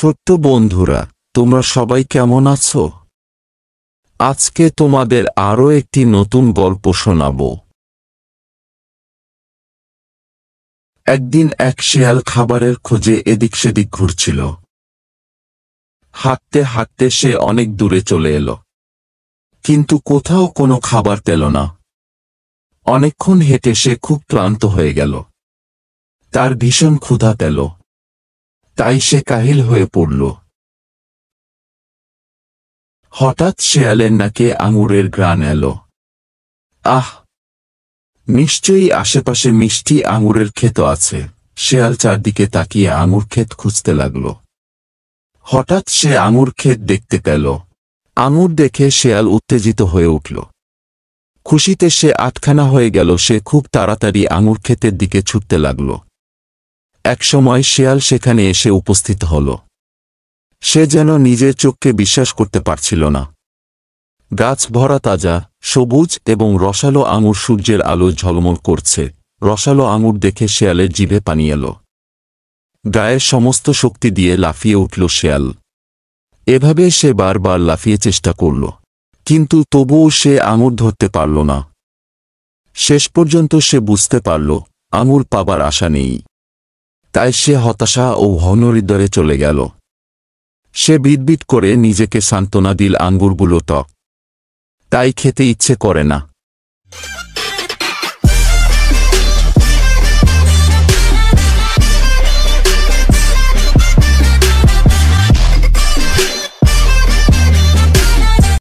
ছোট্ট বন্ধুরা, তোমরা সবাই কেমন আছো? আজকে তোমাদের আরো একটি নতুন গল্প শোনাবো। একদিন এক শেয়াল খাবারের খোঁজে এদিক সেদিক ঘুরছিল। হাঁটতে হাঁটতে সে অনেক দূরে চলে এলো, কিন্তু কোথাও কোনো খাবার পেল না। অনেকক্ষণ হেঁটে সে খুব ক্লান্ত হয়ে গেল। তার ভীষণ ক্ষুধা পেল, তাই সে কাহিল হয়ে পড়ল। হঠাৎ শেয়ালের নাকে আঙুরের ঘ্রাণ এলো। আহ, নিশ্চয়ই আশেপাশে মিষ্টি আঙুরের ক্ষেত আছে। শেয়াল চারদিকে তাকিয়ে আঙুর ক্ষেত খুঁজতে লাগল। হঠাৎ সে আঙুর ক্ষেত দেখতে পেল। আঙুর দেখে শেয়াল উত্তেজিত হয়ে উঠল। খুশিতে সে আটখানা হয়ে গেল। সে খুব তাড়াতাড়ি আঙুর ক্ষেতের দিকে ছুটতে লাগল। একসময় শেয়াল সেখানে এসে উপস্থিত হল। সে যেন নিজের চোখকে বিশ্বাস করতে পারছিল না। গাছ ভরা তাজা, সবুজ এবং রসালো আঙুর সূর্যের আলোয় ঝলমল করছে। রসালো আঙুর দেখে শেয়ালের জিভে পানি এলো। গায়ের সমস্ত শক্তি দিয়ে লাফিয়ে উঠল শেয়াল। এভাবে সে বারবার লাফিয়ে চেষ্টা করল, কিন্তু তবুও সে আঙুর ধরতে পারল না। শেষ পর্যন্ত সে বুঝতে পারল আঙুর পাবার আশা নেই। তাই সে হতাশা ও হনহৃদয়ে চলে গেল। সে বিড়বিড় করে নিজেকে সান্ত্বনা দিল, আঙ্গুরগুলো টক, তাই খেতে ইচ্ছে করে না।